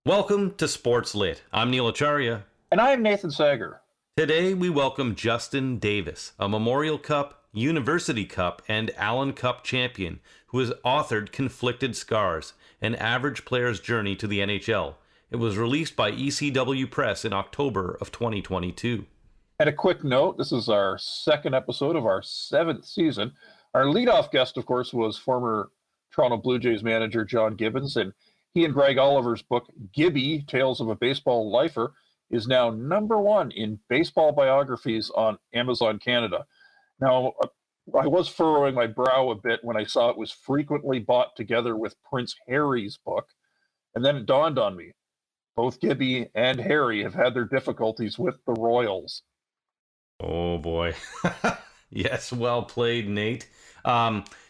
Welcome to SportsLit. I'm Neil Acharya. And I'm Nathan Sager. Today we welcome Justin Davis, a Memorial Cup, University Cup, and Allen Cup champion who has authored Conflicted Scars, an average player's journey to the NHL. It was released by ECW Press in October of 2022. And a quick note, this is our second episode of our 7th season. Our leadoff guest, of course, was former Toronto Blue Jays manager John Gibbons, and he and Greg Oliver's book, Gibby, Tales of a Baseball Lifer, is now #1 in baseball biographies on Amazon Canada. Now, I was furrowing my brow a bit when I saw it was frequently bought together with Prince Harry's book, and then it dawned on me. Both Gibby and Harry have had their difficulties with the Royals. Oh, boy. Yes, well played, Nate.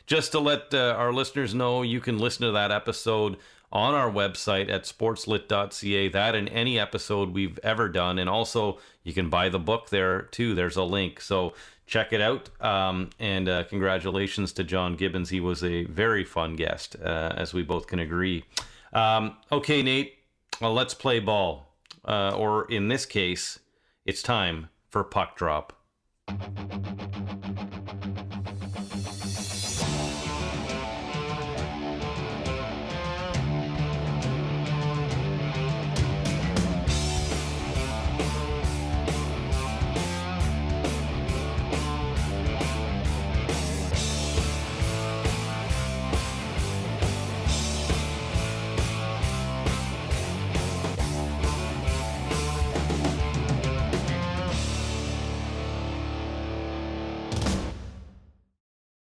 Just to let our listeners know, you can listen to that episode on our website at sportslit.ca, that and any episode we've ever done. And also, you can buy the book there, too. There's a link. So check it out. And congratulations to John Gibbons. He was a very fun guest, as we both can agree. Okay, Nate, well, let's play ball. Or in this case, it's time for puck drop.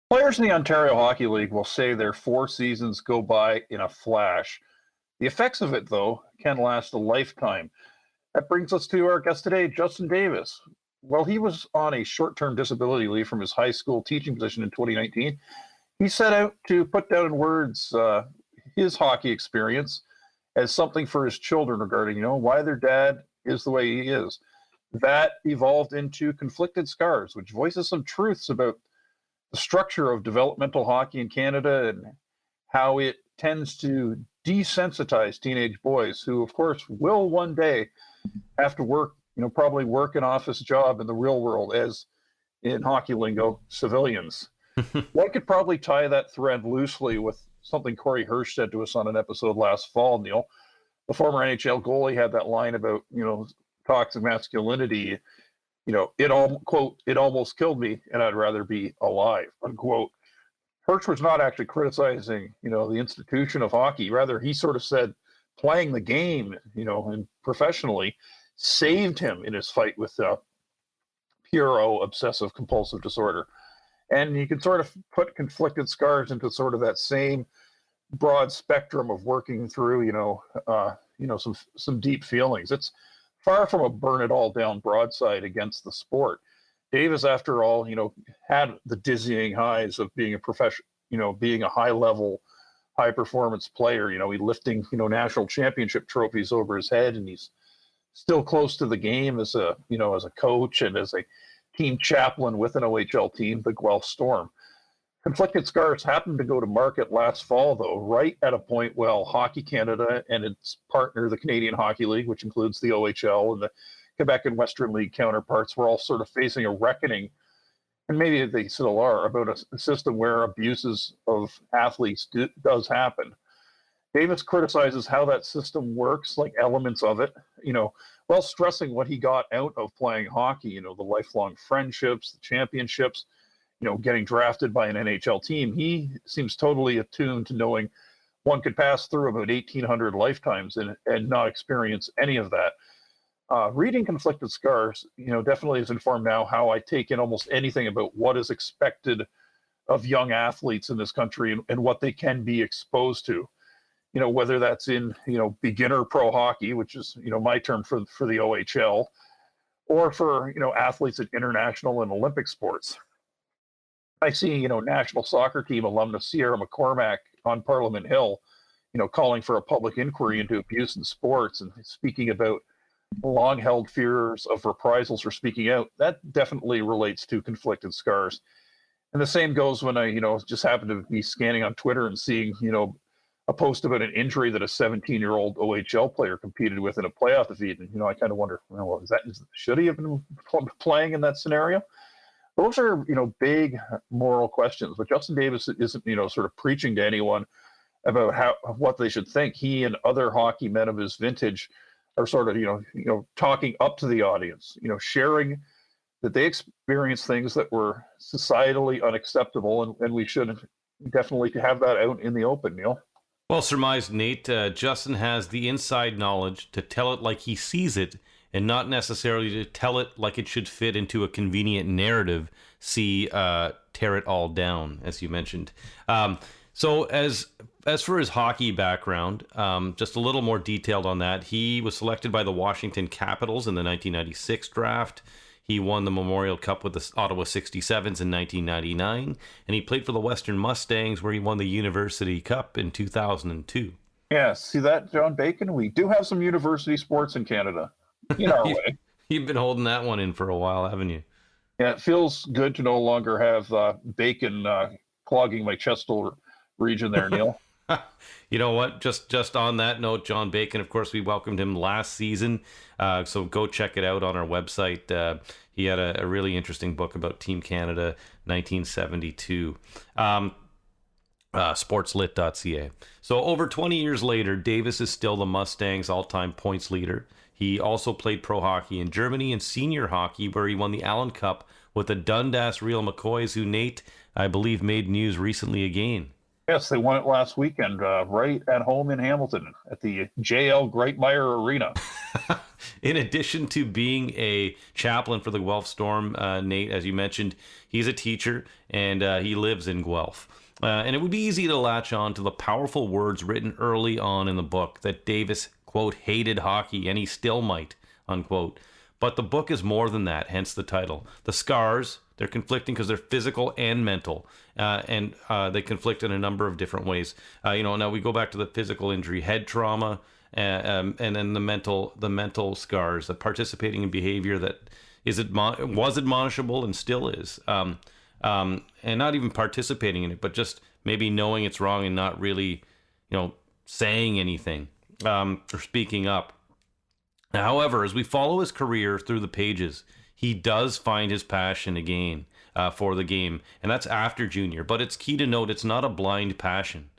Players in the Ontario Hockey League will say their 4 seasons go by in a flash. The effects of it, though, can last a lifetime. That brings us to our guest today, Justin Davis. While he was on a short-term disability leave from his high school teaching position in 2019, he set out to put down in words his hockey experience as something for his children regarding, why their dad is the way he is. That evolved into Conflicted Scars, which voices some truths about the structure of developmental hockey in Canada and how it tends to desensitize teenage boys who, of course, will one day have to work, probably work an office job in the real world as, in hockey lingo, civilians. One could probably tie that thread loosely with something Corey Hirsch said to us on an episode last fall, Neil. The former NHL goalie had that line about, toxic masculinity. It almost killed me, and I'd rather be alive, unquote. Hirsch was not actually criticizing, the institution of hockey. Rather, he sort of said playing the game, and professionally saved him in his fight with PRO, obsessive compulsive disorder. And you can sort of put Conflicted Scars into sort of that same broad spectrum of working through, some deep feelings. It's far from a burn it all down broadside against the sport. Davis, after all, had the dizzying highs of being a professional, being a high level, high performance player. He lifting, national championship trophies over his head, and he's still close to the game as a coach and as a team chaplain with an OHL team, the Guelph Storm. Conflicted Scars happened to go to market last fall, though, right at a point where Hockey Canada and its partner, the Canadian Hockey League, which includes the OHL and the Quebec and Western League counterparts, were all sort of facing a reckoning, and maybe they still are, about a system where abuses of athletes does happen. Davis criticizes how that system works, like elements of it, while stressing what he got out of playing hockey, the lifelong friendships, the championships, getting drafted by an NHL team. He seems totally attuned to knowing one could pass through about 1,800 lifetimes and not experience any of that. Reading Conflicted Scars, definitely has informed now how I take in almost anything about what is expected of young athletes in this country and what they can be exposed to. Whether that's in, beginner pro hockey, which is, my term for the OHL, or for, athletes at international and Olympic sports. I see, national soccer team alumnus Sierra McCormack on Parliament Hill, calling for a public inquiry into abuse in sports and speaking about long-held fears of reprisals for speaking out. That definitely relates to Conflicted Scars. And the same goes when I, just happen to be scanning on Twitter and seeing, a post about an injury that a 17-year-old OHL player competed with in a playoff defeat. And, I kind of wonder, well, should he have been playing in that scenario? Those are, big moral questions. But Justin Davis isn't, sort of preaching to anyone about what they should think. He and other hockey men of his vintage are sort of, talking up to the audience, sharing that they experienced things that were societally unacceptable, and we should definitely have that out in the open, Neil. Well surmised, Nate. Justin has the inside knowledge to tell it like he sees it and not necessarily to tell it like it should fit into a convenient narrative. See, tear it all down, as you mentioned. So as for his hockey background, just a little more detailed on that, he was selected by the Washington Capitals in the 1996 draft. He won the Memorial Cup with the Ottawa 67s in 1999, and he played for the Western Mustangs, where he won the University Cup in 2002. Yeah, see that, John Bacon? We do have some university sports in Canada, in our way. You've been holding that one in for a while, haven't you? Yeah, it feels good to no longer have bacon clogging my chestal region there, Neil. You know what? Just on that note, John Bacon, of course, we welcomed him last season. So go check it out on our website. He had a really interesting book about Team Canada 1972. SportsLit.ca. So over 20 years later, Davis is still the Mustangs' all-time points leader. He also played pro hockey in Germany and senior hockey, where he won the Allen Cup with the Dundas Real McCoys, who, Nate, I believe, made news recently again. Yes, they won it last weekend, right at home in Hamilton at the JL Greitmeyer Arena. In addition to being a chaplain for the Guelph Storm, Nate, as you mentioned, he's a teacher and he lives in Guelph. And it would be easy to latch on to the powerful words written early on in the book that Davis, quote, hated hockey, and he still might, unquote. But the book is more than that, hence the title. The scars, they're conflicting because they're physical and mental, and they conflict in a number of different ways. Now we go back to the physical injury, head trauma, and then the mental scars, the participating in behavior that was admonishable and still is, and not even participating in it, but just maybe knowing it's wrong and not really, saying anything or speaking up. However, as we follow his career through the pages, he does find his passion again for the game, and that's after junior. But it's key to note it's not a blind passion.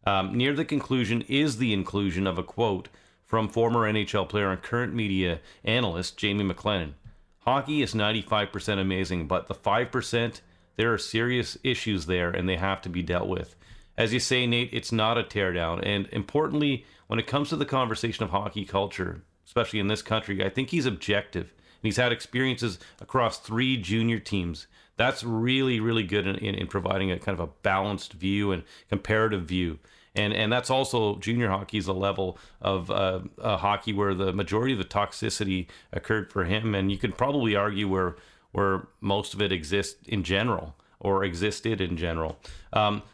Near the conclusion is the inclusion of a quote from former NHL player and current media analyst Jamie McLennan. Hockey is 95% amazing, but the 5%, there are serious issues there, and they have to be dealt with. As you say, Nate, it's not a teardown. And importantly, when it comes to the conversation of hockey culture, especially in this country, I think he's objective. And he's had experiences across 3 junior teams. That's really, really good in providing a kind of a balanced view and comparative view. And that's also, junior hockey is a level of hockey where the majority of the toxicity occurred for him. And you could probably argue where most of it exists in general, or existed in general.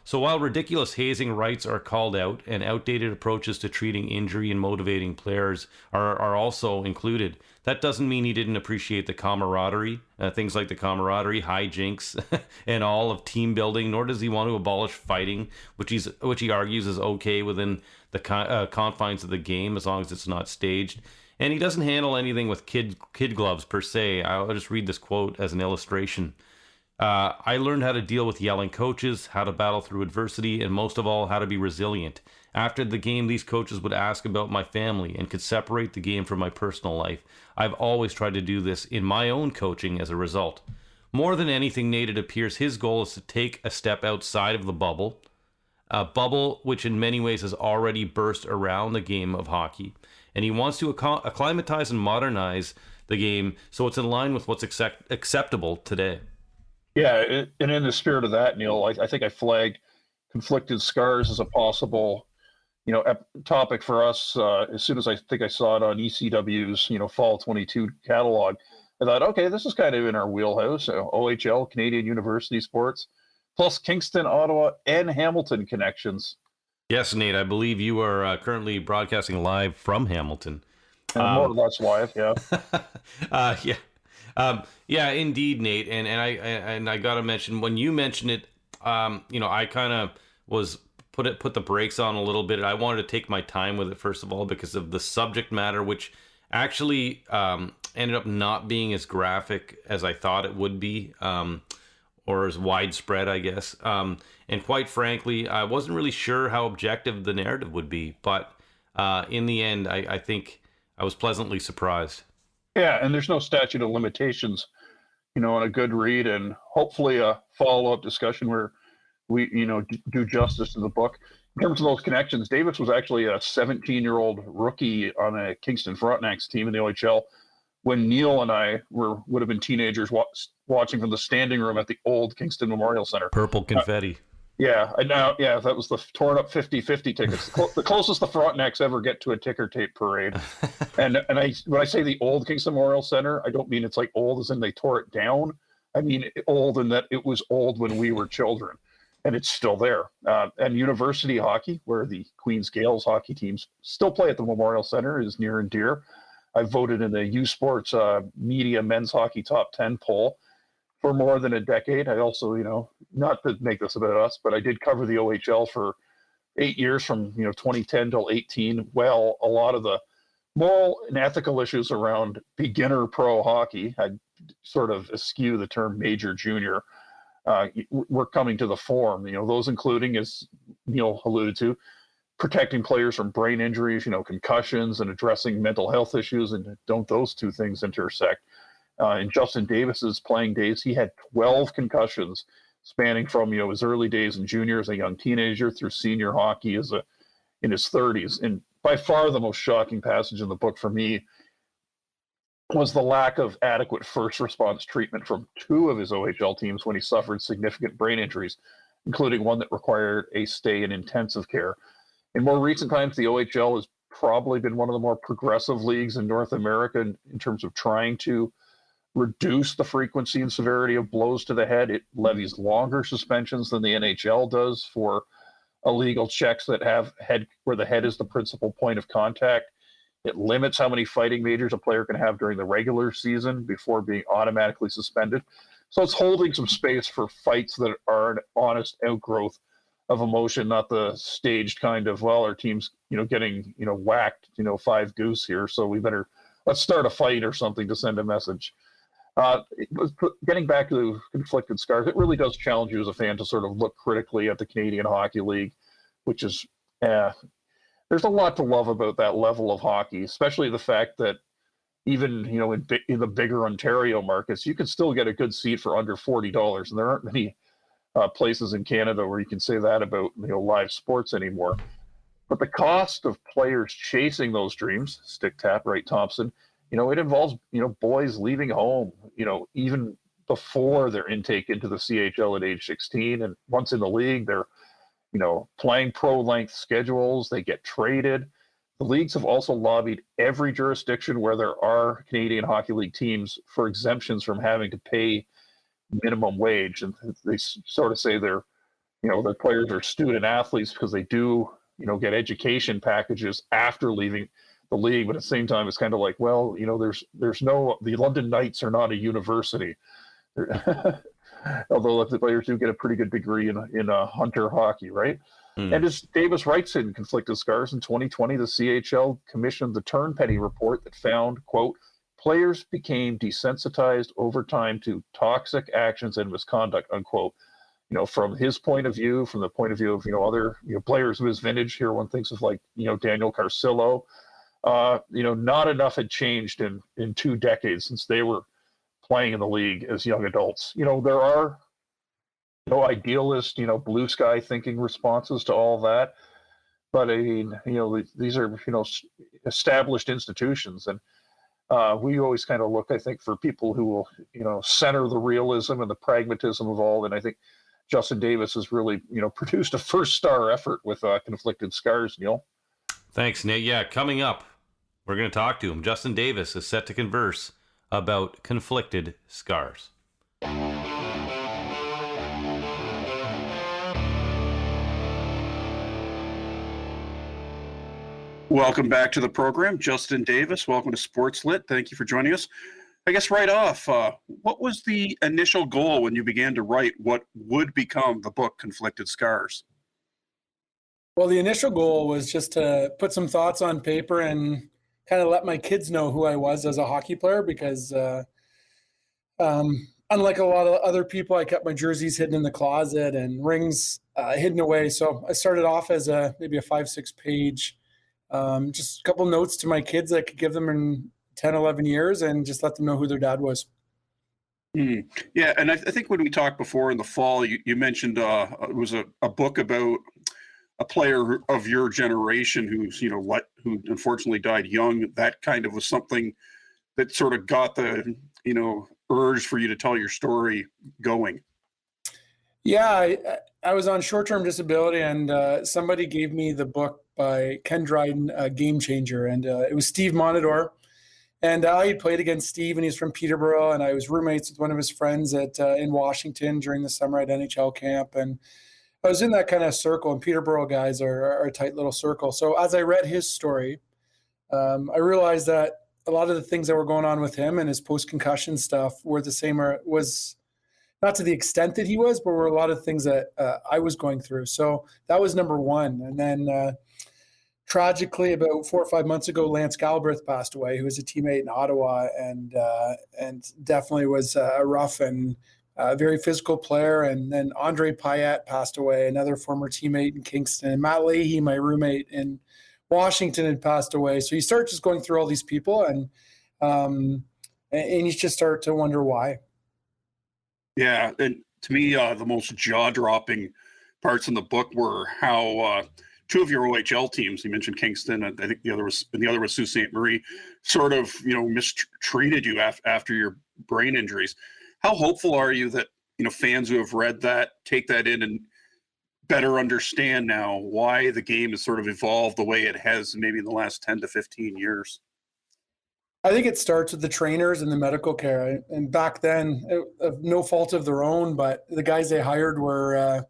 So while ridiculous hazing rights are called out and outdated approaches to treating injury and motivating players are also included, that doesn't mean he didn't appreciate the camaraderie, things like the camaraderie, hijinks, and all of team building, nor does he want to abolish fighting, which he argues is okay within the confines of the game as long as it's not staged. And he doesn't handle anything with kid gloves per se. I'll just read this quote as an illustration. I learned how to deal with yelling coaches, how to battle through adversity, and most of all, how to be resilient. After the game, these coaches would ask about my family and could separate the game from my personal life. I've always tried to do this in my own coaching as a result. More than anything, Nate, it appears his goal is to take a step outside of the bubble, a bubble which in many ways has already burst around the game of hockey. And he wants to acclimatize and modernize the game so it's in line with what's acceptable today. Yeah, and in the spirit of that, Neil, I think I flagged conflicted scars as a possible, topic for us. As soon as I think I saw it on ECW's, Fall 22 catalog, I thought, okay, this is kind of in our wheelhouse. OHL, Canadian University Sports, plus Kingston, Ottawa, and Hamilton connections. Yes, Nate, I believe you are currently broadcasting live from Hamilton. More or less live, yeah. Yeah. Yeah, indeed, Nate, and I gotta mention, when you mentioned it, I kind of was put the brakes on a little bit. I wanted to take my time with it, first of all, because of the subject matter, which actually ended up not being as graphic as I thought it would be, or as widespread, I guess. And quite frankly, I wasn't really sure how objective the narrative would be, but in the end, I think I was pleasantly surprised. Yeah, and there's no statute of limitations, on a good read, and hopefully a follow-up discussion where we, do justice to the book. In terms of those connections, Davis was actually a 17-year-old rookie on a Kingston Frontenacs team in the OHL when Neil and I would have been teenagers watching from the standing room at the old Kingston Memorial Center. Purple confetti. Yeah, that was the torn up 50-50 tickets. The closest the Frontenacs ever get to a ticker tape parade. And when I say the old Kingston Memorial Center, I don't mean it's like old as in they tore it down. I mean old in that it was old when we were children, and it's still there. And university hockey, where the Queens Gales hockey teams still play at the Memorial Center, is near and dear. I voted in the U Sports Media Men's Hockey Top 10 poll for more than a decade. I also, not to make this about us, but I did cover the OHL for 8 years from, 2010 till 18. Well, a lot of the moral and ethical issues around beginner pro hockey, I sort of eschew the term major junior, were coming to the form. Those including, as Neil alluded to, protecting players from brain injuries, concussions, and addressing mental health issues. And don't those two things intersect? In Justin Davis's playing days, he had 12 concussions spanning from, his early days in junior as a young teenager through senior hockey in his 30s. And by far the most shocking passage in the book for me was the lack of adequate first response treatment from two of his OHL teams when he suffered significant brain injuries, including one that required a stay in intensive care. In more recent times, the OHL has probably been one of the more progressive leagues in North America in terms of trying to reduce the frequency and severity of blows to the head. It levies longer suspensions than the NHL does for illegal checks that have where the head is the principal point of contact. It limits how many fighting majors a player can have during the regular season before being automatically suspended. So it's holding some space for fights that are an honest outgrowth of emotion, not the staged kind of, well, our team's, getting, whacked, 5 goose here, so let's start a fight or something to send a message. Getting back to conflicted scars, it really does challenge you as a fan to sort of look critically at the Canadian Hockey League, which is, there's a lot to love about that level of hockey, especially the fact that even, in the bigger Ontario markets, you can still get a good seat for under $40. And there aren't many places in Canada where you can say that about, live sports anymore. But the cost of players chasing those dreams, stick tap, right, Thompson, it involves, boys leaving home, even before their intake into the CHL at age 16. And once in the league, they're, playing pro-length schedules. They get traded. The leagues have also lobbied every jurisdiction where there are Canadian Hockey League teams for exemptions from having to pay minimum wage. And they sort of say their players are student athletes because they do, get education packages after leaving the league, but at the same time, it's kind of like, well, the London Knights are not a university, although the players do get a pretty good degree in hunter hockey, right? And as Davis writes in Conflicted Scars in 2020, the CHL commissioned the Turnpenny report that found, quote, players became desensitized over time to toxic actions and misconduct, unquote. From his point of view, from the point of view of, other players of his vintage here, one thinks of like, Daniel Carcillo. Not enough had changed in 2 decades since they were playing in the league as young adults. There are idealist, blue sky thinking responses to all that. But I mean, these are, established institutions. And we always kind of look, I think, for people who will, center the realism and the pragmatism of all. And I think Justin Davis has really, produced a first star effort with Conflicted Scars, Neil. Thanks, Nate. Yeah, coming up, we're going to talk to him. Justin Davis is set to converse about Conflicted Scars. Welcome back to the program. Justin Davis, welcome to SportsLit. Thank you for joining us. I guess right off, what was the initial goal when you began to write what would become the book Conflicted Scars? Well, the initial goal was just to put some thoughts on paper and kind of let my kids know who I was as a hockey player, because unlike a lot of other people, I kept my jerseys hidden in the closet and rings hidden away. So I started off as maybe a 5-6 page, just a couple notes to my kids that I could give them in 10, 11 years and just let them know who their dad was. Yeah, and I think when we talked before in the fall, you mentioned it was a book about a player of your generation who's who unfortunately died young. That kind of was something that sort of got the urge for you to tell your story going. Yeah, I was on short-term disability, and somebody gave me the book by Ken Dryden, Game Changer, and it was Steve Monador. And I played against Steve, and he's from Peterborough, and I was roommates with one of his friends in Washington during the summer at NHL camp. And I was in that kind of circle, and Peterborough guys are a tight little circle. So as I read his story, I realized that a lot of the things that were going on with him and his post-concussion stuff were the same, or was not to the extent that he was, but were a lot of things that I was going through. So that was number one. And then tragically, about 4 or 5 months ago, Lance Galbraith passed away, who was a teammate in Ottawa, and definitely was a rough and very physical player. And then Andre Payette passed away, another former teammate in Kingston. And Matt Leahy, my roommate in Washington, had passed away. So you start just going through all these people, and you just start to wonder why. Yeah, and to me, the most jaw-dropping parts in the book were how two of your OHL teams, you mentioned Kingston, and I think the other was Sault Ste. Marie, sort of mistreated you after your brain injuries. How hopeful are you that fans who have read that take that in and better understand now why the game has sort of evolved the way it has maybe in the last 10 to 15 years? I think it starts with the trainers and the medical care. And back then, of no fault of their own, but the guys they hired were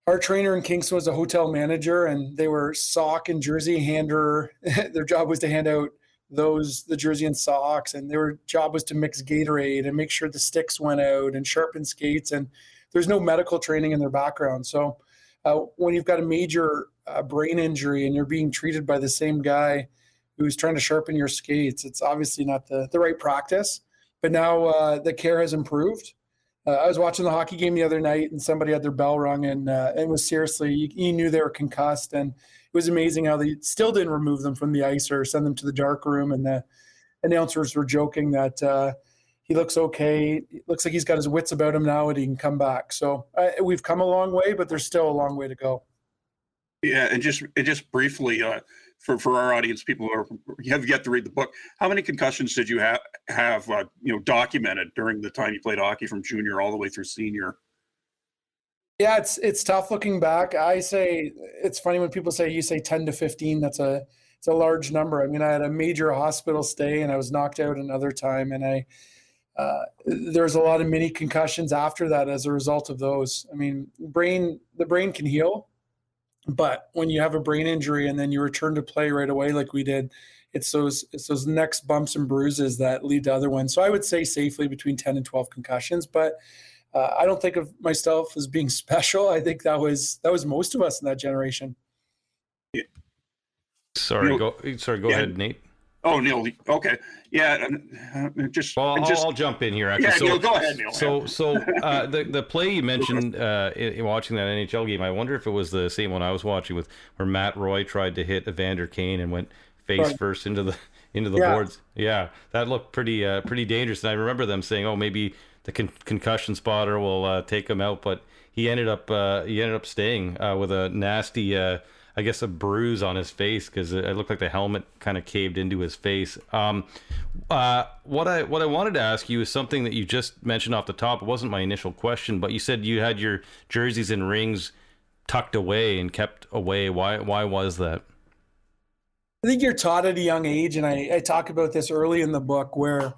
our trainer in Kingston was a hotel manager, and they were sock and jersey hander. Their job was to hand out the jersey and socks, and their job was to mix Gatorade and make sure the sticks went out and sharpen skates. And there's no medical training in their background. So when you've got a major brain injury and you're being treated by the same guy who's trying to sharpen your skates, it's obviously not the right practice. But now the care has improved. I was watching the hockey game the other night, and somebody had their bell rung, and it was seriously, you knew they were concussed. And it was amazing how they still didn't remove them from the ice or send them to the dark room. And the announcers were joking that he looks okay. It looks like he's got his wits about him now, and he can come back. So we've come a long way, but there's still a long way to go. Yeah, and just briefly, for our audience, people who have yet to read the book, how many concussions did you have documented during the time you played hockey from junior all the way through senior? Yeah, it's tough looking back. I say it's funny when people say 10 to 15. It's a large number. I mean, I had a major hospital stay, and I was knocked out another time, and there's a lot of mini concussions after that as a result of those. I mean, the brain can heal, but when you have a brain injury and then you return to play right away like we did, it's those next bumps and bruises that lead to other ones. So I would say safely between 10 and 12 concussions, but I don't think of myself as being special. I think that was most of us in that generation. Yeah. Sorry, go ahead, Nate. Oh, Neil. Okay. Yeah. I'll jump in here. Actually. Yeah, Neil, go ahead, Neil. So the play you mentioned in watching that NHL game, I wonder if it was the same one I was watching where Matt Roy tried to hit Evander Kane and went face first into the boards. Yeah, that looked pretty dangerous. And I remember them saying, "Oh, maybe the concussion spotter will take him out," but he ended up staying with a nasty. I guess a bruise on his face because it looked like the helmet kind of caved into his face. What I wanted to ask you is something that you just mentioned off the top. It wasn't my initial question, but you said you had your jerseys and rings tucked away and kept away. Why was that? I think you're taught at a young age, and I talk about this early in the book, where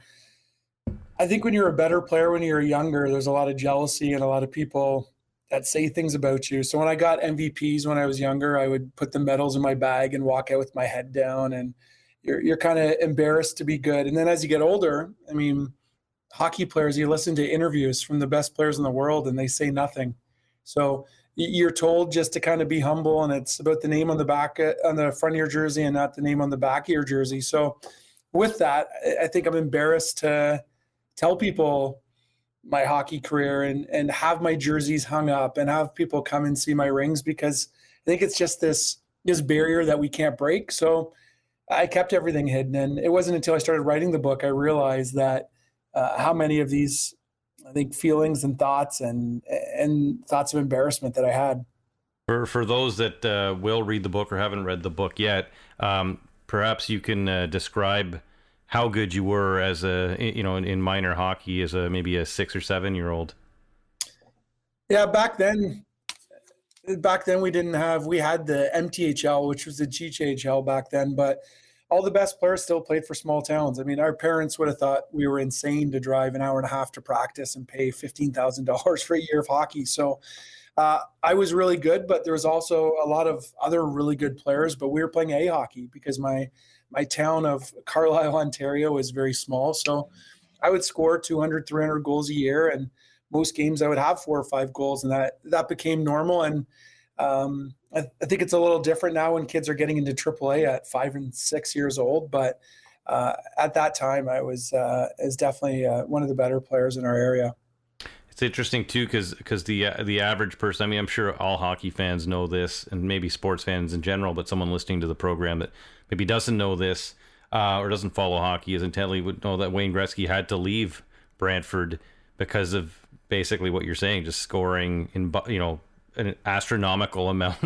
I think when you're a better player when you're younger, there's a lot of jealousy and a lot of people that say things about you. So when I got MVPs when I was younger, I would put the medals in my bag and walk out with my head down, and you're kind of embarrassed to be good. And then as you get older, I mean, hockey players, you listen to interviews from the best players in the world and they say nothing. So you're told just to kind of be humble, and it's about the name on the back, on the front of your jersey, and not the name on the back of your jersey. So with that, I think I'm embarrassed to tell people my hockey career and have my jerseys hung up and have people come and see my rings, because I think it's just this barrier that we can't break. So I kept everything hidden, and it wasn't until I started writing the book I realized that how many of these, I think, feelings and thoughts and thoughts of embarrassment that I had. For those that will read the book or haven't read the book yet, perhaps you can describe how good you were as in minor hockey as maybe a 6 or 7 year old. Yeah, back then we had the MTHL, which was the GHL back then, but all the best players still played for small towns. I mean, our parents would have thought we were insane to drive an hour and a half to practice and pay $15,000 for a year of hockey. So I was really good, but there was also a lot of other really good players, but we were playing A hockey because my town of Carlisle, Ontario is very small. So I would score 200, 300 goals a year, and most games I would have 4 or 5 goals, and that became normal. And I think it's a little different now when kids are getting into AAA at 5 and 6 years old. But at that time, I was definitely one of the better players in our area. It's interesting too, because the average person, I mean, I'm sure all hockey fans know this, and maybe sports fans in general, but someone listening to the program that maybe doesn't know this or doesn't follow hockey as intently would know that Wayne Gretzky had to leave Brantford because of basically what you're saying, just scoring in an astronomical amount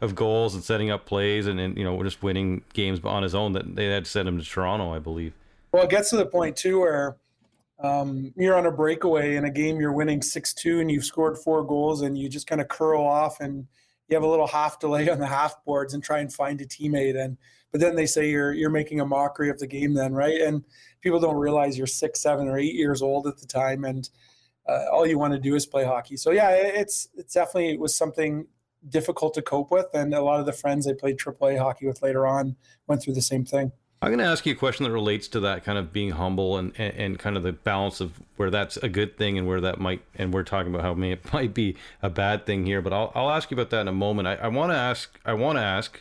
of goals and setting up plays and just winning games on his own, that they had to send him to Toronto, I believe. Well, it gets to the point too where you're on a breakaway in a game, you're winning 6-2 and you've scored 4 goals, and you just kind of curl off and you have a little half delay on the half boards and try and find a teammate. But then they say you're making a mockery of the game then, right? And people don't realize you're 6, 7, or 8 years old at the time, and all you want to do is play hockey. So yeah, it's definitely, it was something difficult to cope with, and a lot of the friends I played AAA hockey with later on went through the same thing. I'm going to ask you a question that relates to that, kind of being humble and kind of the balance of where that's a good thing and where that might, and we're talking about how it might be a bad thing here, but I'll ask you about that in a moment. I want to ask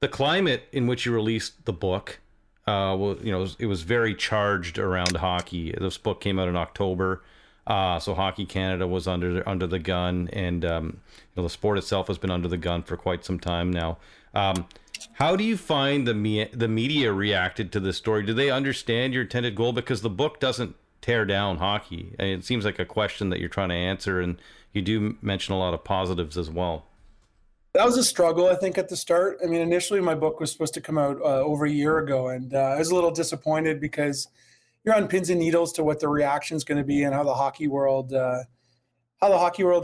the climate in which you released the book. It was very charged around hockey. This book came out in October, so Hockey Canada was under the gun, and the sport itself has been under the gun for quite some time now. How do you find the media reacted to this story? Do they understand your intended goal? Because the book doesn't tear down hockey. I mean, it seems like a question that you're trying to answer, and you do mention a lot of positives as well. That was a struggle, I think, at the start. I mean, initially my book was supposed to come out over a year ago, and I was a little disappointed because you're on pins and needles to what the reaction is going to be and how the hockey world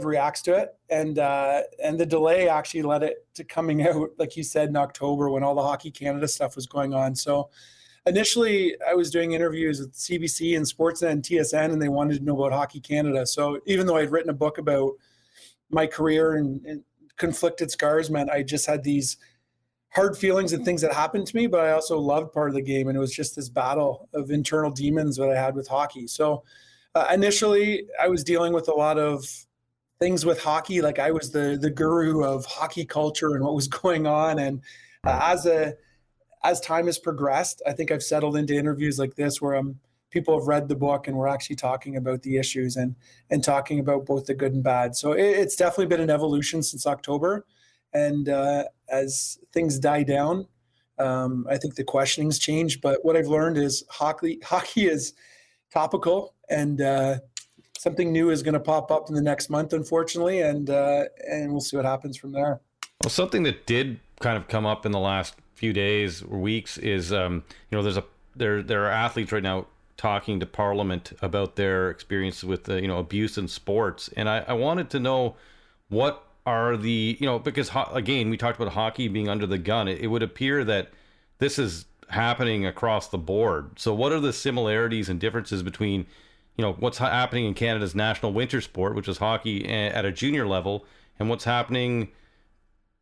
reacts to it. And the delay actually led it to coming out, like you said, in October when all the Hockey Canada stuff was going on. So initially I was doing interviews with CBC and SportsLit and TSN, and they wanted to know about Hockey Canada. So even though I'd written a book about my career and conflicted scars meant I just had these hard feelings and things that happened to me, but I also loved part of the game. And it was just this battle of internal demons that I had with hockey. So initially I was dealing with a lot of things with hockey. Like I was the guru of hockey culture and what was going on. And as time has progressed, I think I've settled into interviews like this where people have read the book and we're actually talking about the issues and talking about both the good and bad. So it's definitely been an evolution since October. And as things die down, I think the questioning's changed. But what I've learned is hockey is topical, and something new is going to pop up in the next month, unfortunately, and we'll see what happens from there. Well, something that did kind of come up in the last few days or weeks is there are athletes right now talking to Parliament about their experience with abuse in sports, and I wanted to know what are the because again we talked about hockey being under the gun. It would appear that this is happening across the board. So what are the similarities and differences between what's happening in Canada's national winter sport, which is hockey at a junior level, and what's happening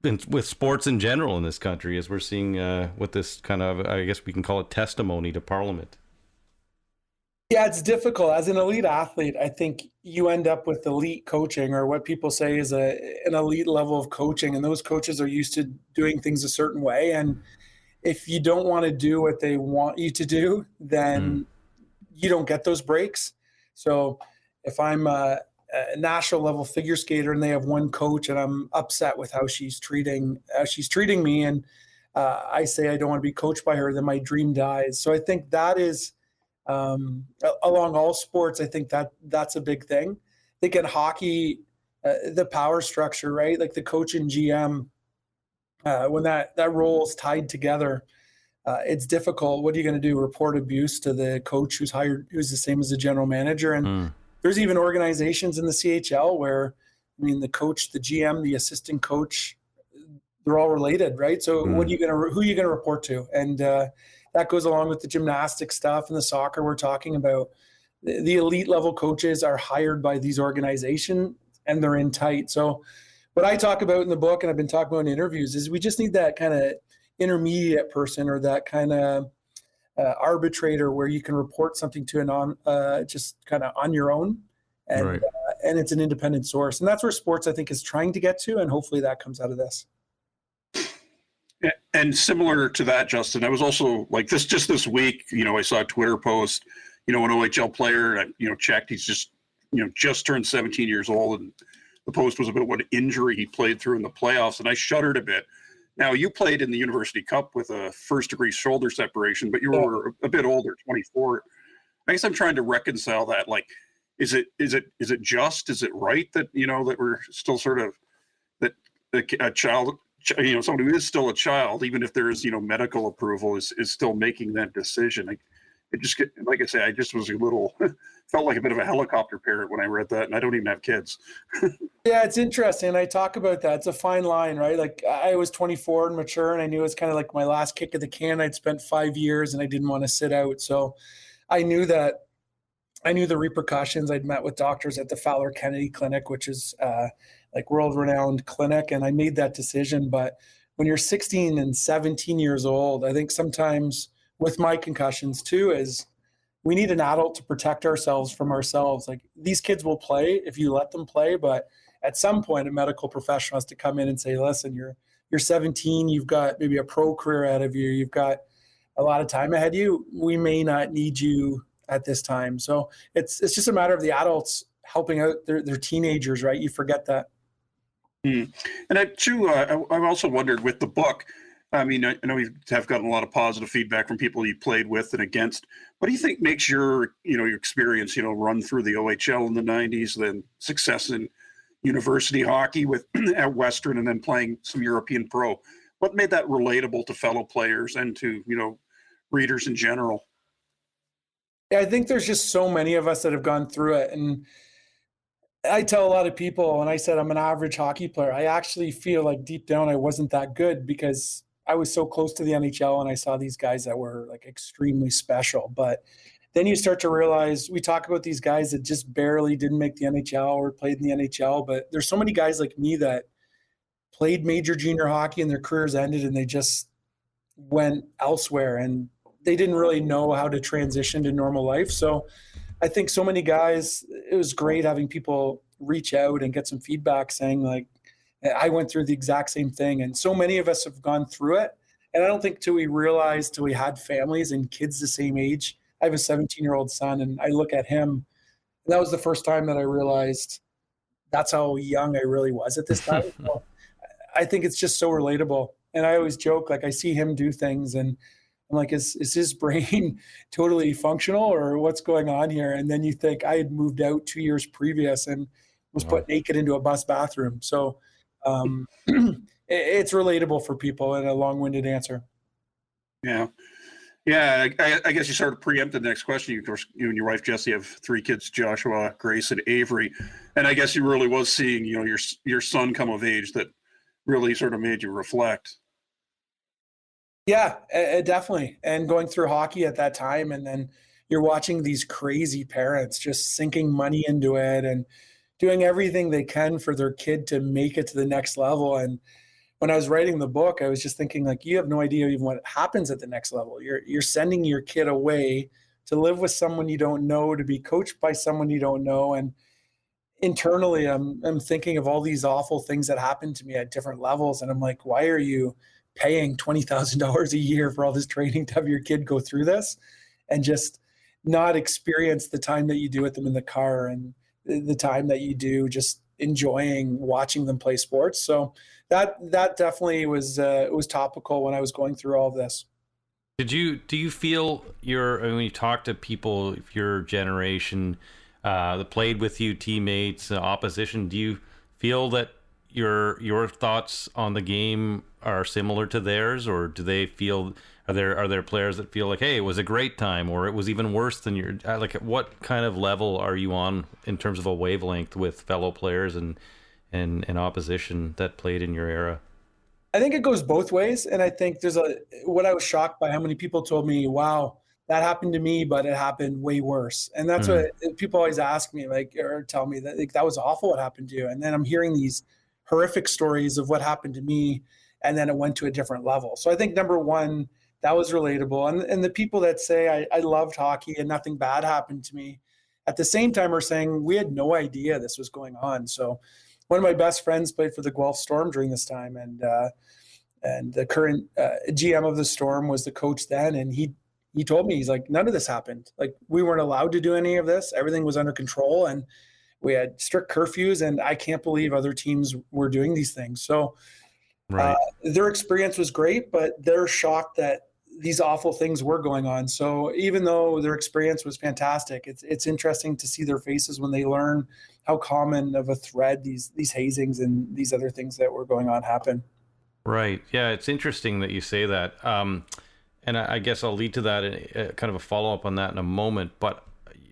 with sports in general in this country, as we're seeing with this kind of, I guess we can call it testimony to Parliament? Yeah, it's difficult. As an elite athlete, I think you end up with elite coaching, or what people say is an elite level of coaching. And those coaches are used to doing things a certain way. And if you don't want to do what they want you to do, then you don't get those breaks. So if I'm a national level figure skater and they have one coach and I'm upset with how she's treating me, and I say I don't want to be coached by her, then my dream dies. So I think that is along all sports. I think that's a big thing. I think in hockey, the power structure, right? Like the coach and GM, when that role is tied together, it's difficult. What are you going to do? Report abuse to the coach who's the same as the general manager? And there's even organizations in the CHL where, I mean, the coach, the GM, the assistant coach, they're all related, right? So who are you going to report to? And that goes along with the gymnastics stuff and the soccer we're talking about. The elite level coaches are hired by these organizations and they're in tight. So what I talk about in the book, and I've been talking about in interviews, is we just need that kind of intermediate person, or that kind of arbitrator where you can report something to just kind of on your own, and Right. And it's an independent source. And that's where sports, I think, is trying to get to, and hopefully that comes out of this. And similar to that, Justin, I was also like this week, I saw a Twitter post, an OHL player, checked, he's just turned 17 years old. And the post was about what injury he played through in the playoffs. And I shuddered a bit. Now, you played in the University Cup with a first-degree shoulder separation, but you were a bit older, 24. I guess I'm trying to reconcile that. Like, is it right that, that we're still sort of, that a child, somebody who is still a child, even if there is, medical approval, is still making that decision? Like I say, I just was felt like a bit of a helicopter parent when I read that, and I don't even have kids. Yeah, it's interesting. I talk about that. It's a fine line, right? Like, I was 24 and mature, and I knew it was kind of like my last kick of the can. I'd spent 5 years and I didn't want to sit out. So I knew the repercussions. I'd met with doctors at the Fowler Kennedy Clinic, which is like world-renowned clinic, and I made that decision. But when you're 16 and 17 years old, I think sometimes with my concussions too, is we need an adult to protect ourselves from ourselves. Like, these kids will play if you let them play, but at some point a medical professional has to come in and say, listen, you're 17, you've got maybe a pro career ahead of you, you've got a lot of time ahead of you, we may not need you at this time. So it's just a matter of the adults helping out their teenagers, right? You forget that. And I also wondered with the book, I mean, I know you have gotten a lot of positive feedback from people you played with and against. What do you think makes your experience, run through the OHL in the 90s, then success in university hockey at Western, and then playing some European pro? What made that relatable to fellow players and to, readers in general? Yeah, I think there's just so many of us that have gone through it. And I tell a lot of people, when I said I'm an average hockey player, I actually feel like deep down I wasn't that good, because I was so close to the NHL and I saw these guys that were like extremely special. But then you start to realize, we talk about these guys that just barely didn't make the NHL or played in the NHL, but there's so many guys like me that played major junior hockey and their careers ended and they just went elsewhere and they didn't really know how to transition to normal life. So I think so many guys, it was great having people reach out and get some feedback saying, like, I went through the exact same thing. And so many of us have gone through it. And I don't think till we had families and kids the same age. I have a 17-year-old son, and I look at him, and that was the first time that I realized that's how young I really was at this time. So I think it's just so relatable. And I always joke, like, I see him do things and I'm like, is his brain totally functional, or what's going on here? And then you think, I had moved out 2 years previous and was put naked into a bus bathroom. So it's relatable for people, in a long-winded answer. Yeah. I guess you sort of preempted the next question. Of course, you and your wife Jessie have 3 kids: Joshua, Grace, and Avery. And I guess you really was seeing, your son come of age that really sort of made you reflect. Yeah, definitely. And going through hockey at that time, and then you're watching these crazy parents just sinking money into it and doing everything they can for their kid to make it to the next level. And when I was writing the book, I was just thinking, like, you have no idea even what happens at the next level. You're sending your kid away to live with someone you don't know, to be coached by someone you don't know. And internally, I'm thinking of all these awful things that happened to me at different levels. And I'm like, why are you paying $20,000 a year for all this training to have your kid go through this and just not experience the time that you do with them in the car and the time that you do just enjoying watching them play sports? So that definitely was topical when I was going through all of this. Do you feel when you talk to people of your generation that played with you, teammates, opposition, do you feel that your thoughts on the game are similar to theirs, or do they feel, are there players that feel like, hey, it was a great time, or it was even worse than your, like, what kind of level are you on in terms of a wavelength with fellow players and opposition that played in your era? I think it goes both ways. And I think what I was shocked by how many people told me, wow, that happened to me, but it happened way worse. And that's what people always ask me, like, or tell me that, like, that was awful what happened to you. And then I'm hearing these horrific stories of what happened to me, and then it went to a different level. So I think number one, that was relatable. And the people that say I loved hockey and nothing bad happened to me, at the same time are saying we had no idea this was going on. So one of my best friends played for the Guelph Storm during this time, and the current GM of the Storm was the coach then, and he told me, he's like, none of this happened. Like, we weren't allowed to do any of this. Everything was under control, and we had strict curfews, and I can't believe other teams were doing these things. So right. Their experience was great, but they're shocked that these awful things were going on. So even though their experience was fantastic, it's interesting to see their faces when they learn how common of a thread these hazings and these other things that were going on happen. Right. Yeah, it's interesting that you say that. And I guess I'll lead to that, kind of a follow-up on that in a moment. But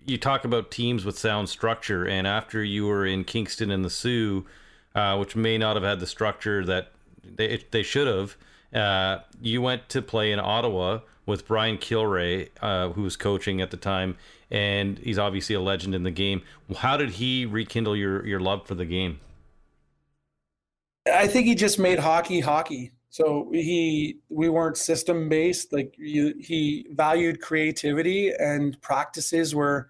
you talk about teams with sound structure, and after you were in Kingston and the Sioux, which may not have had the structure that they should have, you went to play in Ottawa with Brian Kilrea, who was coaching at the time, and he's obviously a legend in the game. How did he rekindle your love for the game? I think he just made hockey. So we weren't system based. Like, he valued creativity, and practices were,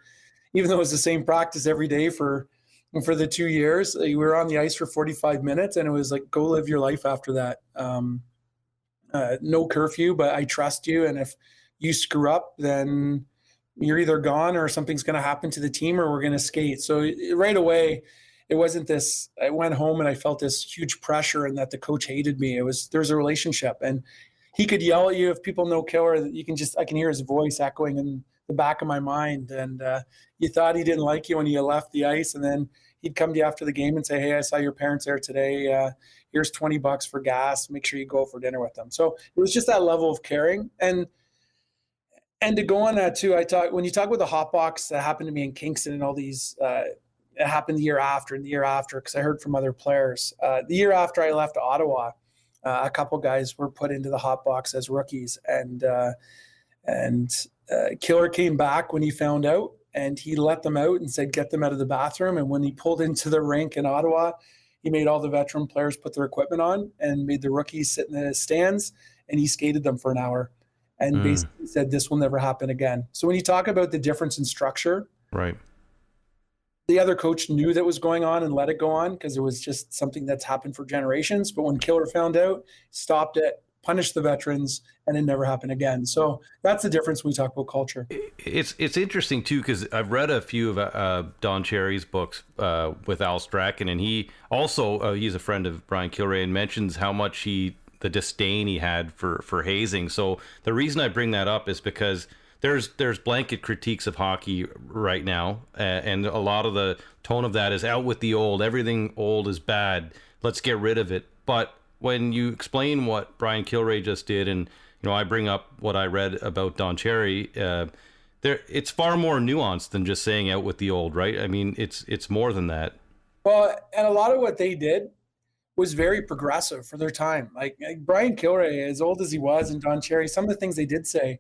even though it was the same practice every day for the 2 years, we were on the ice for 45 minutes, and it was like, go live your life after that. No curfew, but I trust you. And if you screw up, then you're either gone or something's going to happen to the team, or we're going to skate. So right away, it wasn't this, I went home and I felt this huge pressure and that the coach hated me. There's a relationship, and he could yell at you. If people know Kilrea, I can hear his voice echoing in the back of my mind. And you thought he didn't like you when you left the ice, and then he'd come to you after the game and say, hey, I saw your parents there today. Here's $20 for gas. Make sure you go for dinner with them. So it was just that level of caring. And to go on that too, when you talk about the hot box that happened to me in Kingston and all these, it happened the year after and the year after, because I heard from other players. The year after I left Ottawa, a couple guys were put into the hot box as rookies, and Kilrea came back when he found out, and he let them out and said, get them out of the bathroom. And when he pulled into the rink in Ottawa, he made all the veteran players put their equipment on and made the rookies sit in the stands, and he skated them for an hour and basically said, this will never happen again. So when you talk about the difference in structure, right, the other coach knew that was going on and let it go on because it was just something that's happened for generations. But when Kilrea found out, stopped it, punished the veterans, and it never happened again. So that's the difference when we talk about culture. It's interesting too, because I've read a few of Don Cherry's books with Al Strachan, and he also he's a friend of Brian Kilrea, and mentions how much the disdain he had for hazing. So the reason I bring that up is because there's blanket critiques of hockey right now, and a lot of the tone of that is out with the old. Everything old is bad. Let's get rid of it. But when you explain what Brian Kilrea just did, and I bring up what I read about Don Cherry, it's far more nuanced than just saying out with the old, right? I mean, it's more than that. Well, and a lot of what they did was very progressive for their time. Like Brian Kilrea, as old as he was, and Don Cherry, some of the things they did say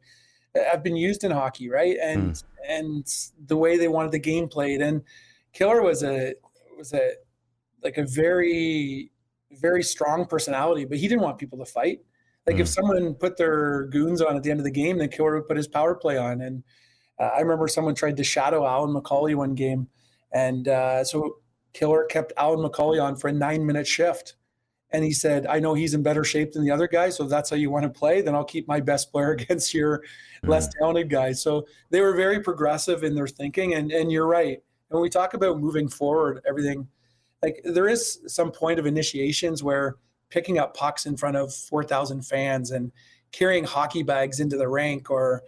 have been used in hockey, right? And the way they wanted the game played. And Kilrea was a very, very strong personality, but he didn't want people to fight. Like if someone put their goons on at the end of the game, then Kilrea would put his power play on. I remember someone tried to shadow Alan McCauley one game, and so Kilrea kept Alan McCauley on for a 9-minute shift. And he said, I know he's in better shape than the other guy, so if that's how you want to play, then I'll keep my best player against your less talented guy. So they were very progressive in their thinking, and you're right. And when we talk about moving forward, everything, like there is some point of initiations where picking up pucks in front of 4,000 fans and carrying hockey bags into the rink, or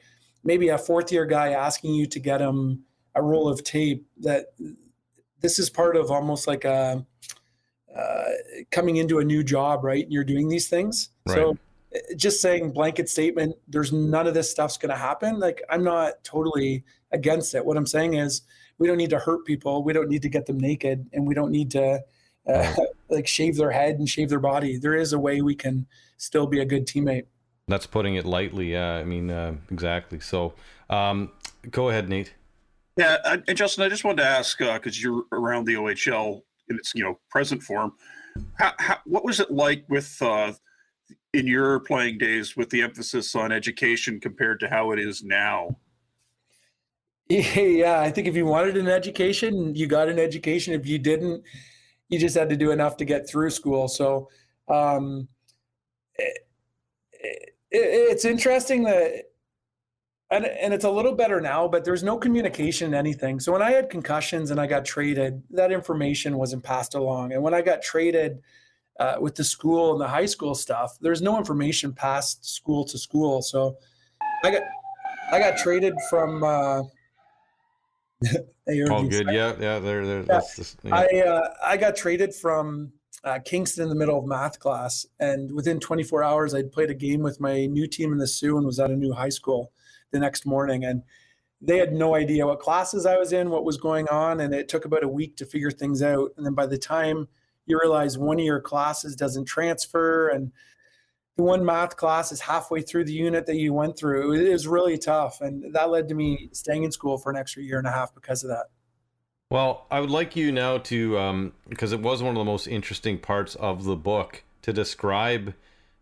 maybe a fourth-year guy asking you to get him a roll of tape, that this is part of almost like a coming into a new job, right? And you're doing these things. Right. So just saying blanket statement, there's none of this stuff's going to happen. Like, I'm not totally against it. What I'm saying is we don't need to hurt people. We don't need to get them naked, and we don't need to like shave their head and shave their body. There is a way we can still be a good teammate. That's putting it lightly. Yeah, I mean, exactly. So go ahead, Nate. Yeah, and Justin, I just wanted to ask, because you're around the OHL in its present form, what was it like with in your playing days with the emphasis on education compared to how it is now? Yeah, I think if you wanted an education, you got an education. If you didn't, you just had to do enough to get through school. So it's interesting that, and it's a little better now, but there's no communication in anything. So when I had concussions and I got traded, that information wasn't passed along. And when I got traded with the school and the high school stuff, there's no information passed school to school. So I got traded from all good. Yeah. There. That's just, yeah. I got traded from Kingston in the middle of math class, and within 24 hours, I'd played a game with my new team in the Sioux and was at a new high school the next morning. And they had no idea what classes I was in, what was going on, and it took about a week to figure things out. And then by the time you realize one of your classes doesn't transfer, and the one math class is halfway through the unit that you went through, it was really tough. And that led to me staying in school for an extra year and a half because of that. Well, I would like you now to, because it was one of the most interesting parts of the book, to describe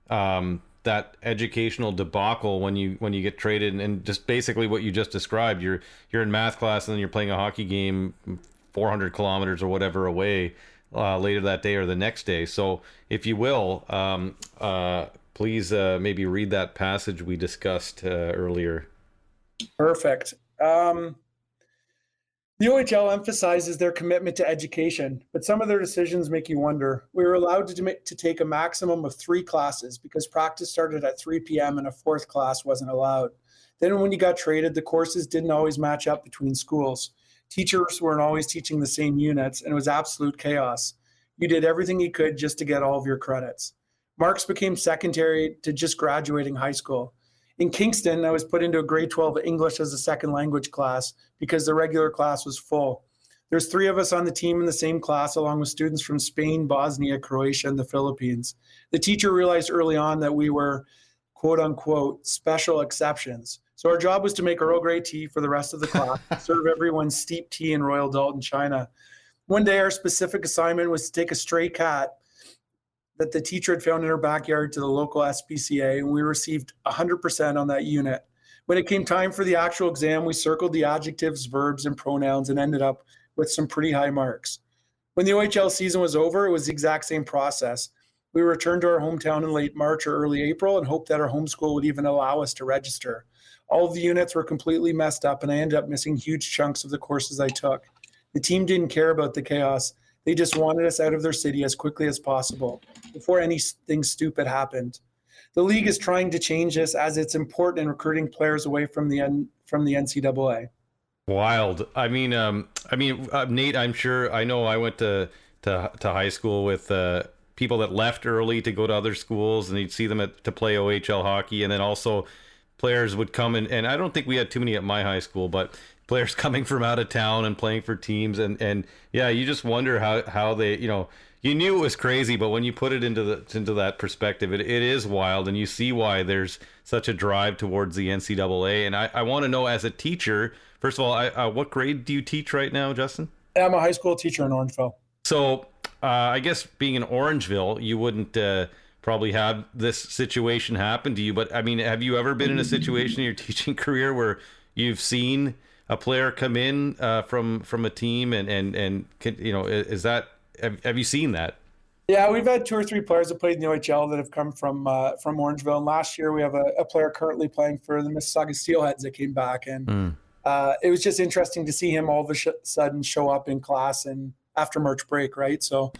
that educational debacle when you get traded, and just basically what you just described. You're in math class, and then you're playing a hockey game 400 kilometers or whatever away later that day or the next day. So if you will, please maybe read that passage we discussed earlier. Perfect. The OHL emphasizes their commitment to education, but some of their decisions make you wonder. We were allowed to take a maximum of 3 classes because practice started at 3 p.m. and a 4th class wasn't allowed. Then when you got traded, the courses didn't always match up between schools. Teachers weren't always teaching the same units, and it was absolute chaos. You did everything you could just to get all of your credits. Marks became secondary to just graduating high school. In Kingston, I was put into a grade 12 English as a second language class because the regular class was full. There's 3 of us on the team in the same class, along with students from Spain, Bosnia, Croatia, and the Philippines. The teacher realized early on that we were, quote unquote, special exceptions. So our job was to make Earl Grey tea for the rest of the class, serve everyone steep tea in Royal Dalton, China. One day, our specific assignment was to take a stray cat that the teacher had found in her backyard to the local SPCA, and we received 100% on that unit. When it came time for the actual exam, we circled the adjectives, verbs, and pronouns and ended up with some pretty high marks. When the OHL season was over, it was the exact same process. We returned to our hometown in late March or early April and hoped that our home school would even allow us to register. All of the units were completely messed up, and I ended up missing huge chunks of the courses I took. The team didn't care about the chaos. They just wanted us out of their city as quickly as possible before anything stupid happened. The league is trying to change this, as it's important in recruiting players away from the NCAA. Wild. I mean, Nate, I'm sure, I know I went to high school with people that left early to go to other schools, and you'd see them to play OHL hockey, and then also players would come and I don't think we had too many at my high school, but players coming from out of town and playing for teams, and yeah, you just wonder how they, you knew it was crazy, but when you put it into that perspective, it is wild, and you see why there's such a drive towards the NCAA. And I want to know, as a teacher, first of all, what grade do you teach right now, Justin? I'm a high school teacher in Orangeville. So I guess being in Orangeville, you wouldn't probably have this situation happen to you, but I mean, have you ever been in a situation in your teaching career where you've seen a player come in from a team and is that have you seen that? Yeah, we've had 2 or 3 players that played in the OHL that have come from Orangeville. And last year, we have a player currently playing for the Mississauga Steelheads that came back, and it was just interesting to see him all of a sudden show up in class and after March break, right? So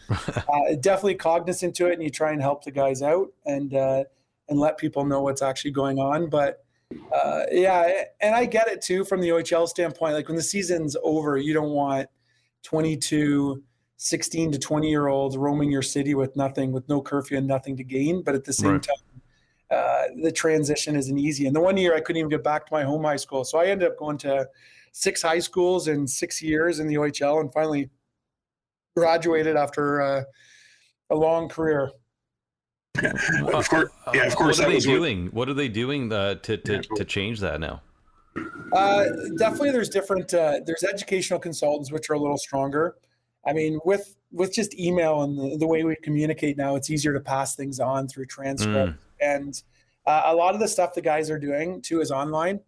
definitely cognizant to it, and you try and help the guys out and let people know what's actually going on. But yeah, and I get it too from the OHL standpoint. Like when the season's over, you don't want 22 16 to 20-year-olds roaming your city with no curfew and nothing to gain. But at the same time, the transition isn't easy. And the one year I couldn't even get back to my home high school. So I ended up going to 6 high schools in 6 years in the OHL and finally graduated after a long career. Of course. What are they doing? What are they doing to change that now? Definitely there's different, there's educational consultants, which are a little stronger. I mean, with just email and the way we communicate now, it's easier to pass things on through transcript. And a lot of the stuff the guys are doing too is online.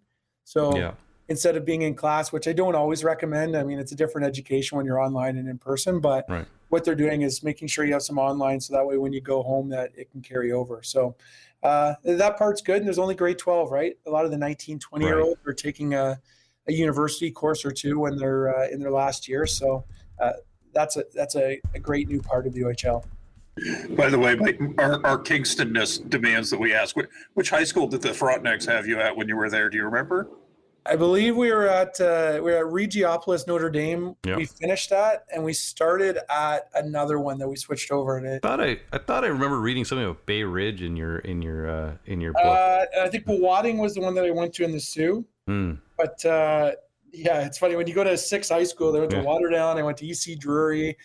So instead of being in class, which I don't always recommend, I mean, it's a different education when you're online and in person, but what they're doing is making sure you have some online. So that way, when you go home, that it can carry over. So that part's good. And there's only grade 12, right? A lot of the 19, 20-year-olds are taking a university course or two when they're in their last year. So that's a great new part of the OHL. By the way, our Kingstonness demands that we ask, which high school did the Frontenacs have you at when you were there? Do you remember? I believe we were at Regiopolis, Notre Dame. Yep. We finished that, and we started at another one that we switched over. And I thought I remember reading something about Bay Ridge in your book. I think Wadding was the one that I went to in the Sioux. But yeah, it's funny when you go to 6 high school. I went to Waterdown. I went to EC Drury,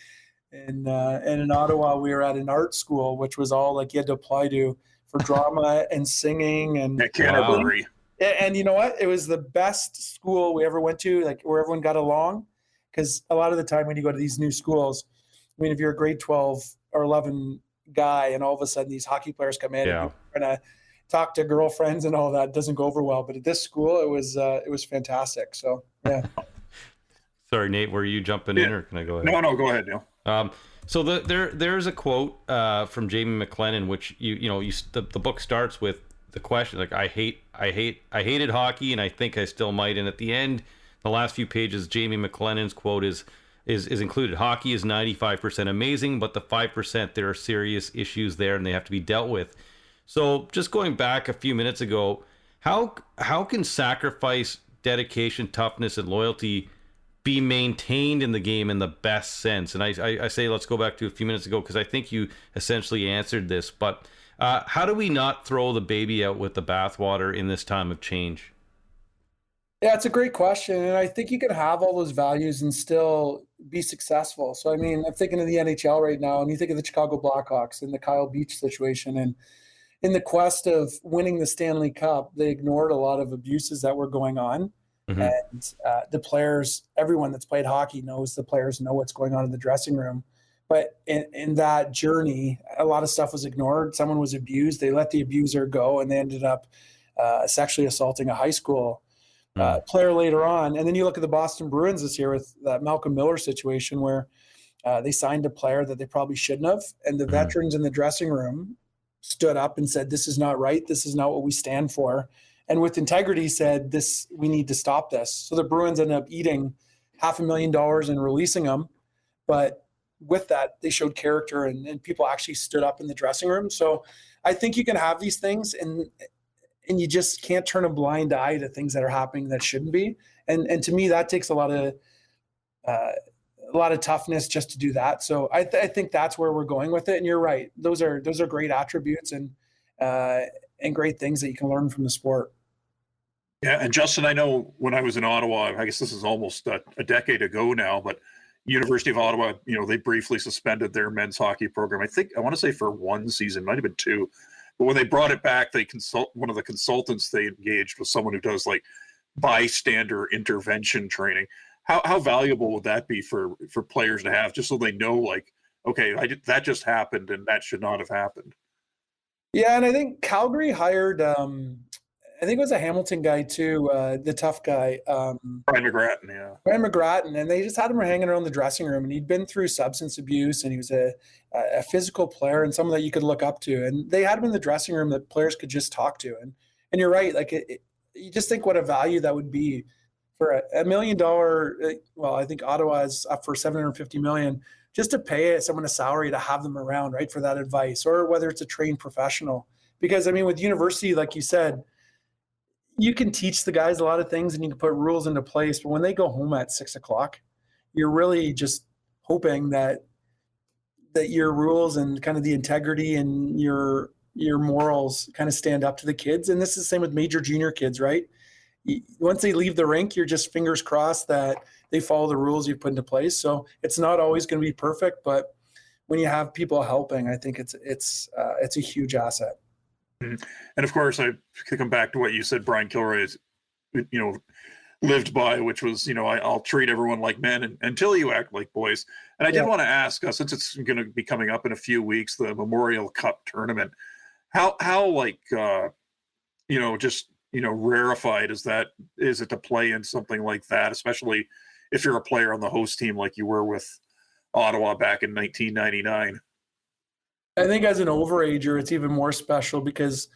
and in Ottawa we were at an art school, which was all like you had to apply to for drama and singing and Canterbury. And you know what? It was the best school we ever went to, like where everyone got along. Because a lot of the time when you go to these new schools, I mean, if you're a grade 12 or 11 guy and all of a sudden these hockey players come in and you're going to talk to girlfriends and all that, it doesn't go over well. But at this school, it was fantastic. So, yeah. Sorry, Nate, were you jumping in or can I go ahead? No, go ahead, Neil. So there's a quote from Jamie McLennan, which the book starts with the question, like, I hated hockey and I think I still might. And at the end, the last few pages, Jamie McLennan's quote is included. Hockey is 95% amazing, but the 5%, there are serious issues there and they have to be dealt with. So just going back a few minutes ago, how can sacrifice, dedication, toughness, and loyalty be maintained in the game in the best sense? And I say let's go back to a few minutes ago because I think you essentially answered this, but how do we not throw the baby out with the bathwater in this time of change? Yeah, it's a great question. And I think you can have all those values and still be successful. So, I mean, I'm thinking of the NHL right now, and you think of the Chicago Blackhawks and the Kyle Beach situation. And in the quest of winning the Stanley Cup, they ignored a lot of abuses that were going on. And the players, everyone that's played hockey knows the players know what's going on in the dressing room. But in that journey, a lot of stuff was ignored. Someone was abused. They let the abuser go, and they ended up sexually assaulting a high school player later on. And then you look at the Boston Bruins this year with that Malcolm Miller situation where they signed a player that they probably shouldn't have. And the veterans in the dressing room stood up and said, this is not right. This is not what we stand for. And with integrity said, we need to stop this. So the Bruins ended up eating $500,000 and releasing them. But with that, they showed character and people actually stood up in the dressing room. So I think you can have these things and you just can't turn a blind eye to things that are happening that shouldn't be. And to me, that takes a lot of toughness just to do that. So I think that's where we're going with it. And you're right. Those are great attributes and great things that you can learn from the sport. Yeah. And Justin, I know when I was in Ottawa, I guess this is almost a decade ago now, but University of Ottawa, they briefly suspended their men's hockey program. I want to say for 1 season, might have been 2. But when they brought it back, one of the consultants they engaged was someone who does like bystander intervention training. How valuable would that be for players to have, just so they know, like, okay, that just happened and that should not have happened? Yeah, and I think Calgary hired, and I think it was a Hamilton guy too, the tough guy. Brian McGrattan, yeah. Brian McGrattan, and they just had him hanging around the dressing room, and he'd been through substance abuse, and he was a physical player and someone that you could look up to. And they had him in the dressing room that players could just talk to. And you're right, like you just think what a value that would be for $1 million. Well, I think Ottawa is up for $750 million just to pay someone a salary to have them around, right, for that advice, or whether it's a trained professional. Because I mean, with university, like you said, you can teach the guys a lot of things and you can put rules into place, but when they go home at 6:00, you're really just hoping that your rules and kind of the integrity and your morals kind of stand up to the kids. And this is the same with major junior kids, right? Once they leave the rink, you're just fingers crossed that they follow the rules you've put into place. So it's not always going to be perfect, but when you have people helping, I think it's a huge asset. And of course, I could come back to what you said, Brian Kilrea is, lived by, which was, I'll treat everyone like men until you act like boys. And I did want to ask, since it's going to be coming up in a few weeks, the Memorial Cup tournament, how rarefied is it to play in something like that, especially if you're a player on the host team like you were with Ottawa back in 1999? I think as an overager, it's even more special because,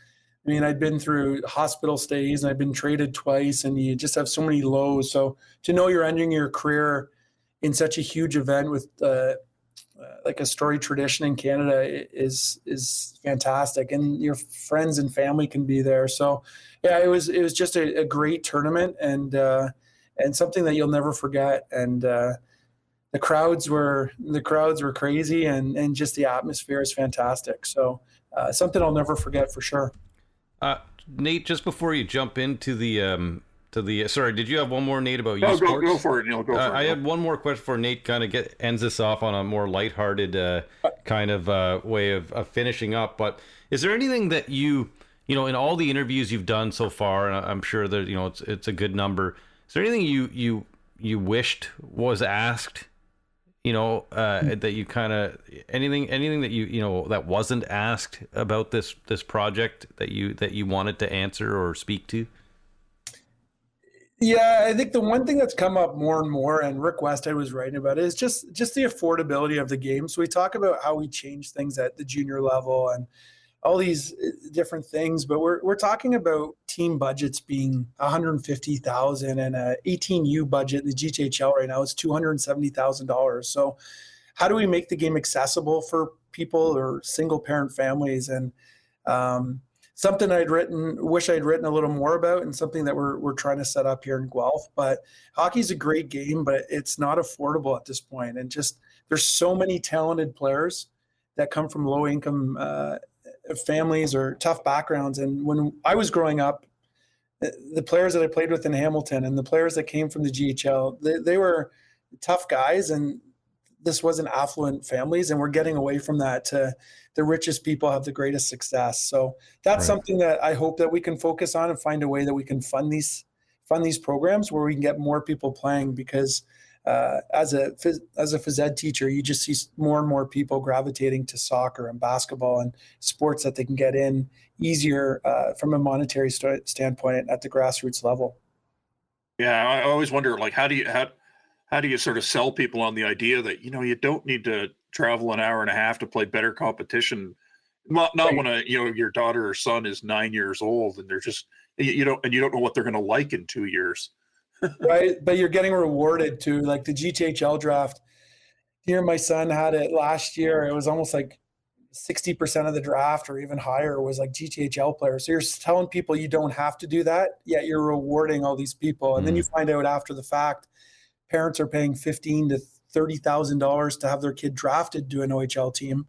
I mean, I've been through hospital stays and I've been traded twice, and you just have so many lows. So to know you're ending your career in such a huge event with like a storied tradition in Canada is fantastic, and your friends and family can be there. So yeah, it was just a great tournament and something that you'll never forget. And the crowds were crazy, and just the atmosphere is fantastic. So something I'll never forget for sure. Nate, just before you jump into sorry, did you have one more, Nate, about esports? Go for it, Neil. Go for it. I had one more question for Nate, kind of ends this off on a more lighthearted kind of way of finishing up. But is there anything that you in all the interviews you've done so far, and I'm sure that it's a good number, is there anything you wished was asked? That you kind of anything that that wasn't asked about this project that you wanted to answer or speak to? Yeah, I think the one thing that's come up more and more, and Rick Westhead was writing about it, is just the affordability of the game. So we talk about how we change things at the junior level and all these different things, but we're talking about team budgets being $150,000 and a 18U budget in the GTHL right now is $270,000. So how do we make the game accessible for people or single parent families? And something wish I'd written a little more about, and something that we're trying to set up here in Guelph. But hockey's a great game, but it's not affordable at this point. And just there's so many talented players that come from low income families or tough backgrounds. And when I was growing up, the players that I played with in Hamilton and the players that came from the GHL, they were tough guys, and this wasn't affluent families, and we're getting away from that to the richest people have the greatest success. So that's something that I hope that we can focus on and find a way that we can fund these programs where we can get more people playing, because as a phys ed teacher, you just see more and more people gravitating to soccer and basketball and sports that they can get in easier from a monetary standpoint at the grassroots level. Yeah, I always wonder, like, how do you sort of sell people on the idea that you don't need to travel an hour and a half to play better competition? Not when your daughter or son is 9 years old and they're just you don't know what they're going to like in 2 years. Right, but you're getting rewarded too. Like the GTHL draft, here my son had it last year. It was almost like 60% of the draft or even higher was like GTHL players. So you're telling people you don't have to do that, yet you're rewarding all these people. And then you find out after the fact, parents are paying $15,000 to $30,000 to have their kid drafted to an OHL team,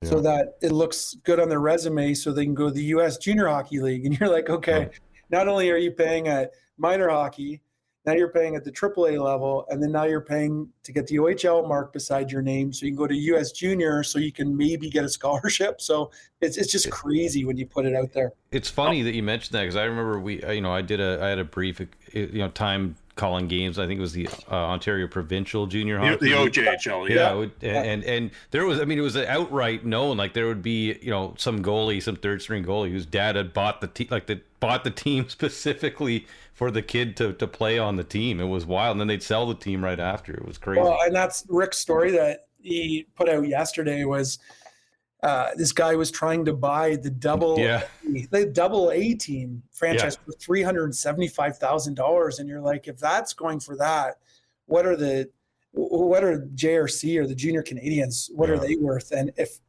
so that it looks good on their resume, so they can go to the U.S. Junior Hockey League. And you're like, okay, not only are you paying at minor hockey, now you're paying at the AAA level, and then now you're paying to get the OHL mark beside your name, so you can go to U.S. Junior, so you can maybe get a scholarship. So it's just crazy when you put it out there. It's funny that you mentioned that, because I remember I had a brief time calling games. I think it was the Ontario Provincial Junior The Hockey. OJHL, And there was, I mean, it was outright known. Like there would be, some goalie, some third string goalie whose dad had bought the team specifically for the kid to play on the team. It was wild. And then they'd sell the team right after. It was crazy. Well, and that's Rick's story that he put out yesterday was this guy was trying to buy the double A team franchise for $375,000. And you're like, if that's going for that, what are JRC or the Junior Canadians? What are they worth? And if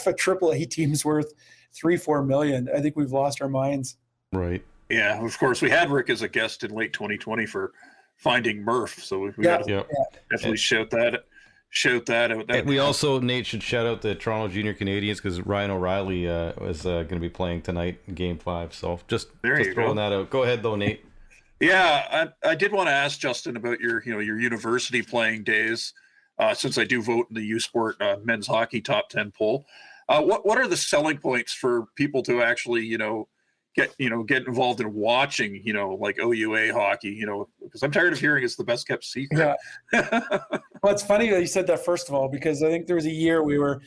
a triple A team's worth $3-4 million, I think we've lost our minds. Right. Yeah, of course. We had Rick as a guest in late 2020 for Finding Murph, so we got to definitely shout that out. And we also, Nate, should shout out the Toronto Junior Canadians because Ryan O'Reilly was going to be playing tonight in Game 5. So just throwing that out. Go ahead, though, Nate. Yeah, I did want to ask Justin about your university playing days, since I do vote in the U Sport men's hockey top 10 poll. What are the selling points for people to actually get involved in watching like OUA hockey? Because I'm tired of hearing it's the best kept secret. Yeah. Well, it's funny that you said that, first of all, because I think there was a year we were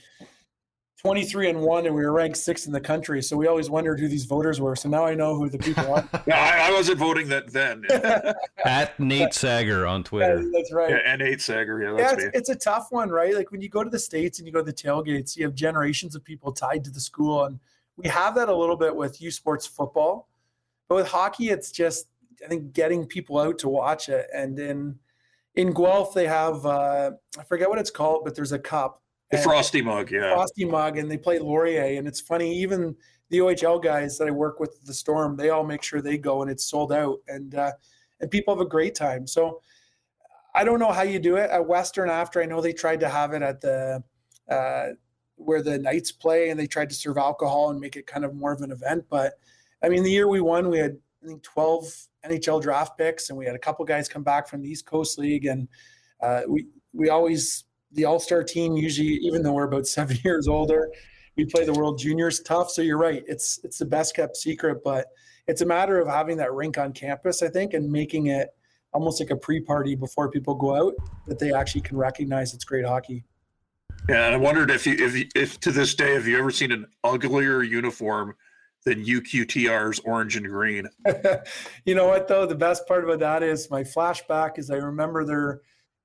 23-1 and we were ranked 6th in the country. So we always wondered who these voters were. So now I know who the people are. No, I wasn't voting that then. At Nate Sager on Twitter. Yeah, that's right. Yeah, and Nate Sager. It's a tough one, right? Like when you go to the States and you go to the tailgates, you have generations of people tied to the school. And we have that a little bit with U Sports football. But with hockey, it's just, I think, getting people out to watch it. And in Guelph, they have, I forget what it's called, but there's a cup. The Frosty Mug, Frosty Mug, and they play Laurier. And it's funny, even the OHL guys that I work with at the Storm, they all make sure they go, and it's sold out. And people have a great time. So I don't know how you do it. At Western After, I know they tried to have it at the where the Knights play, and they tried to serve alcohol and make it kind of more of an event. But, I mean, the year we won, we had, I think, 12 NHL draft picks, and we had a couple guys come back from the East Coast League. And we always – the all-star team usually, even though we're about 7 years older, we play the World Juniors tough. So you're right. It's the best kept secret, but it's a matter of having that rink on campus, I think, and making it almost like a pre-party before people go out, that they actually can recognize it's great hockey. Yeah, and I wondered if to this day, have you ever seen an uglier uniform than UQTR's orange and green? You know what, though? The best part about that is my flashback is I remember their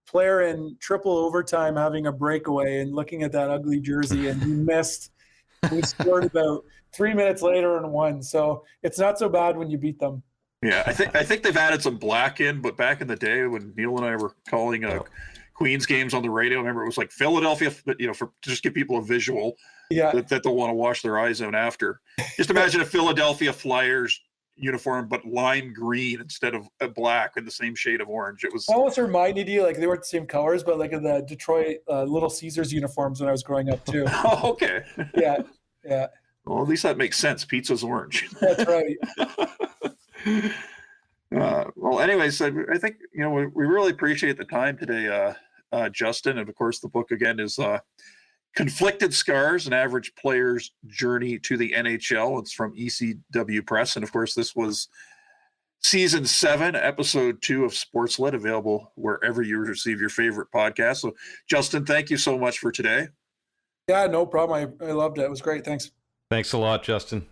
player in triple overtime having a breakaway and looking at that ugly jersey, and he missed. We scored about 3 minutes later and won. So it's not so bad when you beat them. Yeah, I think they've added some black in, but back in the day when Neil and I were calling Queens games on the radio, I remember it was like Philadelphia, for to just give people a visual that they'll want to wash their eyes out after. Just imagine a Philadelphia Flyers uniform, but lime green instead of black in the same shade of orange. It was almost reminded you, like they weren't the same colors, but like in the Detroit Little Caesars uniforms when I was growing up too. Oh, okay. Yeah. Well, at least that makes sense. Pizza's orange. That's right. Well, anyways, I think we really appreciate the time today, Justin, and of course the book again is Conflicted Scars, an Average Player's Journey to the NHL. It's from ECW Press. And of course, this was season 7, episode 2 of SportsLit, available wherever you receive your favorite podcast. So Justin, thank you so much for today. Yeah, no problem. I loved it. It was great. Thanks. Thanks a lot, Justin.